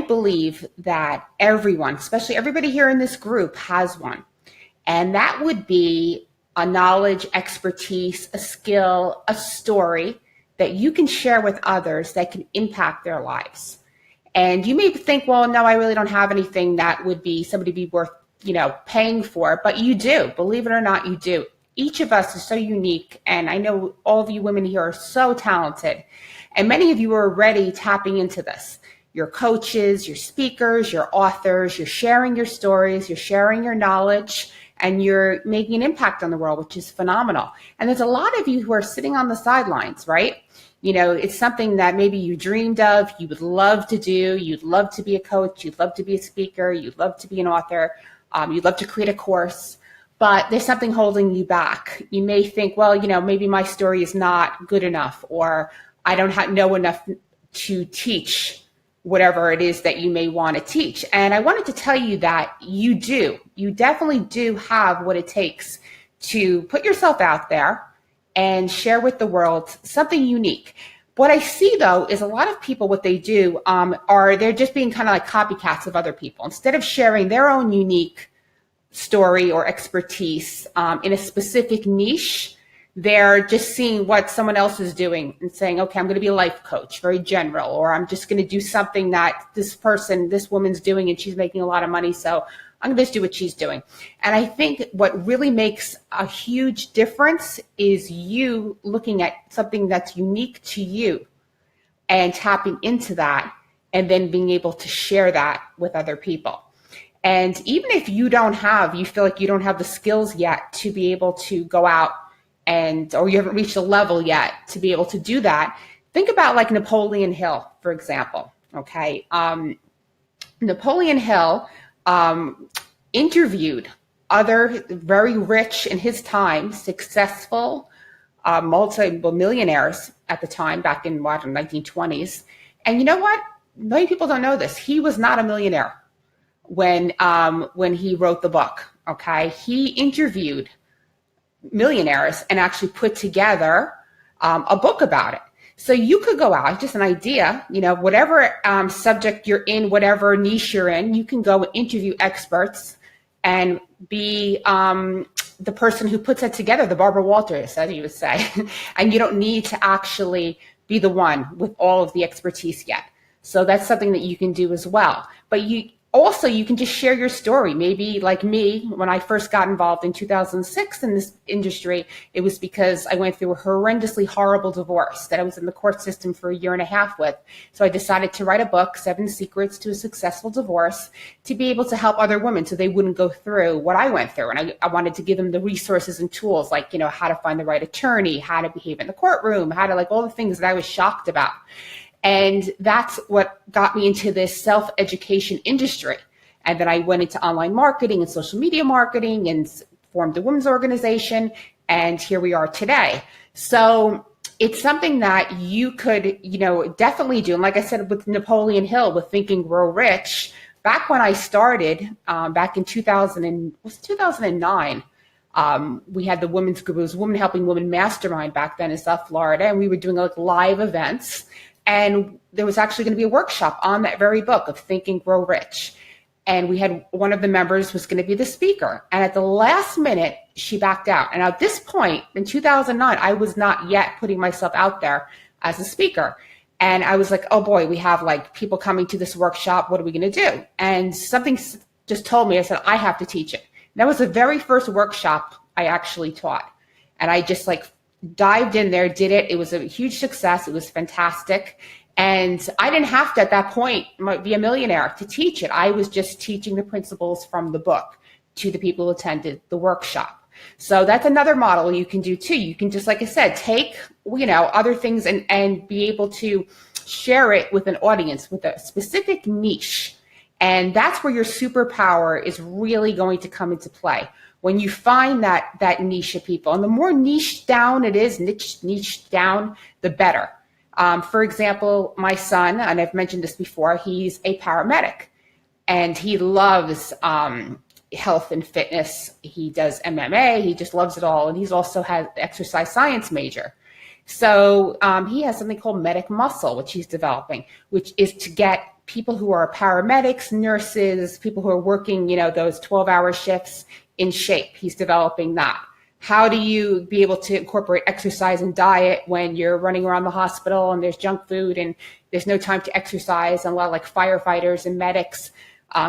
believe that everyone, especially everybody here in this group, has one. And that would be a knowledge, expertise, a skill, a story that you can share with others that can impact their lives. And you may think, well, no, I really don't have anything that would be somebody be worth, paying for, but you do. Believe it or not, you do. Each of us is so unique. And I know all of you women here are so talented. And many of you are already tapping into this. You're coaches, you're speakers, you're authors, you're sharing your stories, you're sharing your knowledge, and you're making an impact on the world, which is phenomenal. And there's a lot of you who are sitting on the sidelines, right? It's something that maybe you dreamed of, you would love to do, you'd love to be a coach, you'd love to be a speaker, you'd love to be an author, you'd love to create a course, but there's something holding you back. You may think, well, maybe my story is not good enough, or I don't know enough to teach whatever it is that you may want to teach. And I wanted to tell you that you do. You definitely do have what it takes to put yourself out there and share with the world something unique. What I see, though, is a lot of people, what they do they're just being kind of like copycats of other people. Instead of sharing their own unique story or expertise in a specific niche, they're just seeing what someone else is doing and saying, okay, I'm going to be a life coach, very general, or I'm just going to do something that this woman's doing and she's making a lot of money, so I'm going to just do what she's doing. And I think what really makes a huge difference is you looking at something that's unique to you and tapping into that and then being able to share that with other people. And even if you feel like you don't have the skills yet to be able to go out or you haven't reached a level yet to be able to do that, think about like Napoleon Hill, for example. Okay. Napoleon Hill interviewed other very rich in his time, successful multi-millionaires at the time, back in the 1920s. And you know what? Many people don't know this. He was not a millionaire when he wrote the book. Okay. He interviewed millionaires and actually put together a book about it. So you could go out, just an idea, whatever subject you're in, whatever niche you're in, you can go and interview experts and be the person who puts it together, the Barbara Walters, as you would say. And you don't need to actually be the one with all of the expertise yet. So that's something that you can do as well. But you can just share your story. Maybe like me, when I first got involved in 2006 in this industry, it was because I went through a horrendously horrible divorce that I was in the court system for 1.5 years with. So I decided to write a book, 7 Secrets to a Successful Divorce, to be able to help other women so they wouldn't go through what I went through. And I wanted to give them the resources and tools, like, how to find the right attorney, how to behave in the courtroom, how to all the things that I was shocked about. And that's what got me into this self-education industry. And then I went into online marketing and social media marketing and formed a women's organization. And here we are today. So it's something that you could, definitely do. And like I said, with Napoleon Hill, with Think and Grow Rich, back when I started, back in 2009, we had the women's group. It was Women Helping Women Mastermind back then in South Florida. And we were doing live events. And there was actually going to be a workshop on that very book of Think and Grow Rich. And we had one of the members was going to be the speaker. And at the last minute, she backed out. And at this point in 2009, I was not yet putting myself out there as a speaker. And I was like, oh boy, we have people coming to this workshop. What are we going to do? And something just told me, I said, I have to teach it. And that was the very first workshop I actually taught. And I just dived in there, did it. It was a huge success. It was fantastic. And I didn't have to, at that point, be a millionaire to teach it. I was just teaching the principles from the book to the people who attended the workshop. So that's another model you can do too. You can just, like I said, take, other things and be able to share it with an audience with a specific niche. And that's where your superpower is really going to come into play. When you find that niche of people, and the more niche down it is, niche down, the better. For example, my son, and I've mentioned this before, he's a paramedic and he loves health and fitness. He does MMA. He just loves it all. And he's also has exercise science major. So he has something called Medic Muscle, which he's developing, which is to get people who are paramedics, nurses, people who are working, those 12-hour shifts in shape. He's developing that. How do you be able to incorporate exercise and diet when you're running around the hospital and there's junk food and there's no time to exercise? And a lot of like firefighters and medics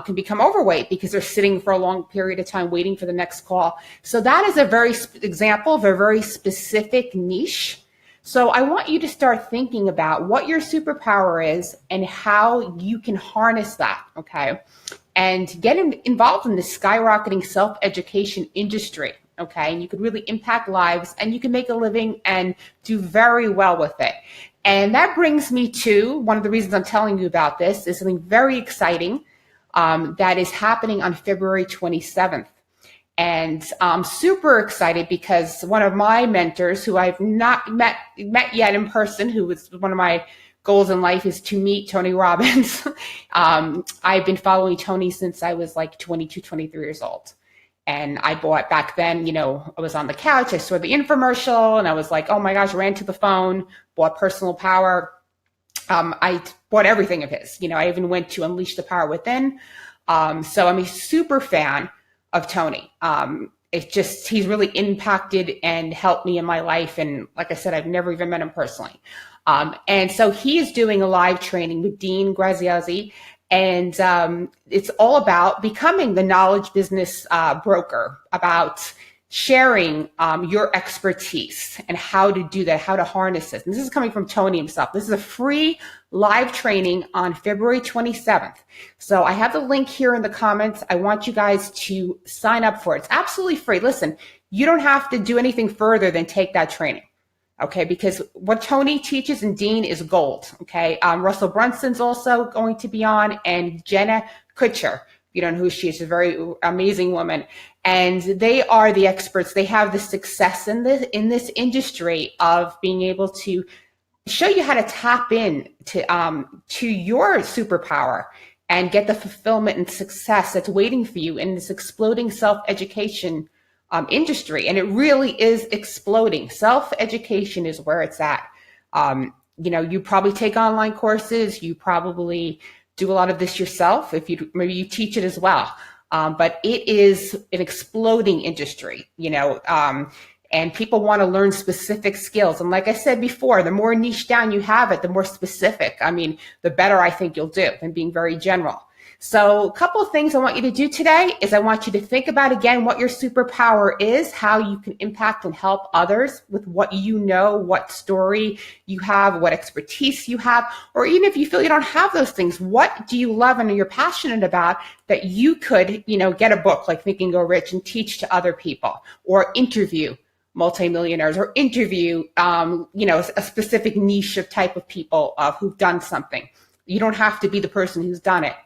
can become overweight because they're sitting for a long period of time waiting for the next call. So that is a very example of a very specific niche. So I want you to start thinking about what your superpower is and how you can harness that, okay? And get involved in the skyrocketing self-education industry, okay? And you could really impact lives and you can make a living and do very well with it. And that brings me to one of the reasons I'm telling you about this is something very exciting that is happening on February 27th. And I'm super excited because one of my mentors, who I've not met yet in person, who was one of my goals in life, is to meet Tony Robbins. I've been following Tony since I was like 22, 23 years old. And I bought back then, I was on the couch, I saw the infomercial and I was like, oh my gosh, ran to the phone, bought Personal Power. I bought everything of his, I even went to Unleash the Power Within. So I'm a super fan of Tony. He's really impacted and helped me in my life. And like I said, I've never even met him personally. And so he is doing a live training with Dean Graziosi. And it's all about becoming the knowledge business broker, about sharing your expertise and how to do that, how to harness it. And this is coming from Tony himself. This is a free live training on February 27th. So I have the link here in the comments. I want you guys to sign up for it. It's absolutely free. Listen, you don't have to do anything further than take that training. Okay, because what Tony teaches and Dean is gold. Okay, Russel Brunson's also going to be on, and Jenna Kutcher. You don't know who she is, a very amazing woman. And they are the experts. They have the success in this industry of being able to show you how to tap in to your superpower and get the fulfillment and success that's waiting for you in this exploding self-education industry. And it really is exploding. Self-education is where it's at. You probably take online courses. You probably do a lot of this yourself. Maybe you teach it as well. But it is an exploding industry, and people want to learn specific skills. And like I said before, the more niche down you have it, the more specific. The better I think you'll do than being very general. So a couple of things I want you to do today is I want you to think about, again, what your superpower is, how you can impact and help others with what you know, what story you have, what expertise you have, or even if you feel you don't have those things, what do you love and you're passionate about that you could, get a book like Think and Go Rich and teach to other people, or interview multimillionaires, or interview, a specific niche of type of people who've done something. You don't have to be the person who's done it.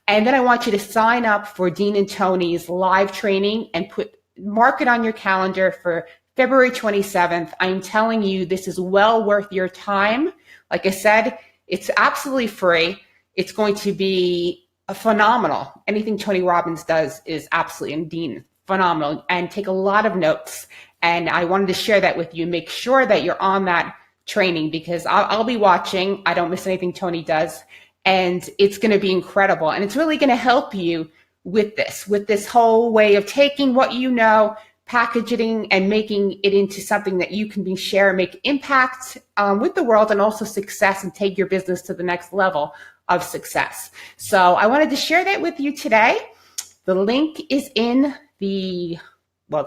And then I want you to sign up for Dean and Tony's live training and mark it on your calendar for February 27th. I'm telling you, this is well worth your time. Like I said, it's absolutely free. It's going to be phenomenal. Anything Tony Robbins does is absolutely, and Dean, phenomenal. And take a lot of notes. And I wanted to share that with you. Make sure that you're on that training because I'll be watching. I don't miss anything Tony does. And it's going to be incredible. And it's really going to help you with this whole way of taking what you know, packaging and making it into something that you can share, make impact with the world, and also success, and take your business to the next level of success. So I wanted to share that with you today. The link is in the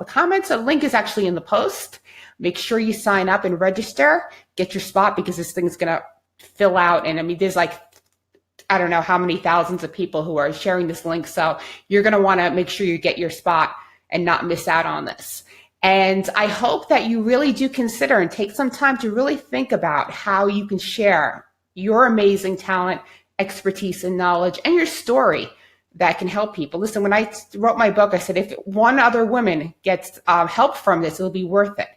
comments. The link is actually in the post. Make sure you sign up and register, get your spot, because this thing's going to fill out. And there's I don't know how many thousands of people who are sharing this link. So you're going to want to make sure you get your spot and not miss out on this. And I hope that you really do consider and take some time to really think about how you can share your amazing talent, expertise, and knowledge, and your story that can help people. Listen, when I wrote my book, I said, if one other woman gets help from this, it'll be worth it.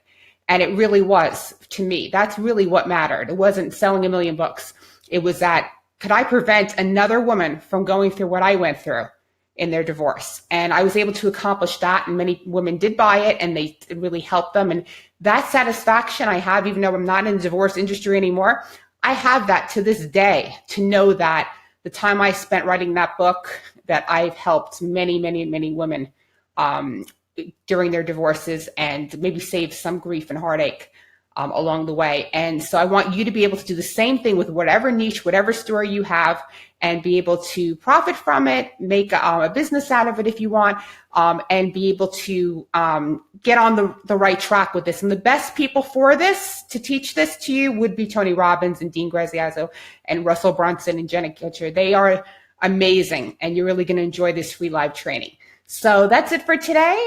And it really was to me. That's really what mattered. It wasn't selling 1 million books. It was that, could I prevent another woman from going through what I went through in their divorce? And I was able to accomplish that. And many women did buy it, and it really helped them. And that satisfaction I have, even though I'm not in the divorce industry anymore, I have that to this day, to know that the time I spent writing that book, that I've helped many, many, many women during their divorces and maybe saved some grief and heartache along the way. And so I want you to be able to do the same thing with whatever niche, whatever story you have, and be able to profit from it, make a business out of it if you want, and be able to get on the right track with this. And the best people for this, to teach this to you, would be Tony Robbins and Dean Graziosi and Russel Brunson and Jenna Kutcher. They are amazing, and you're really going to enjoy this free live training. So that's it for today.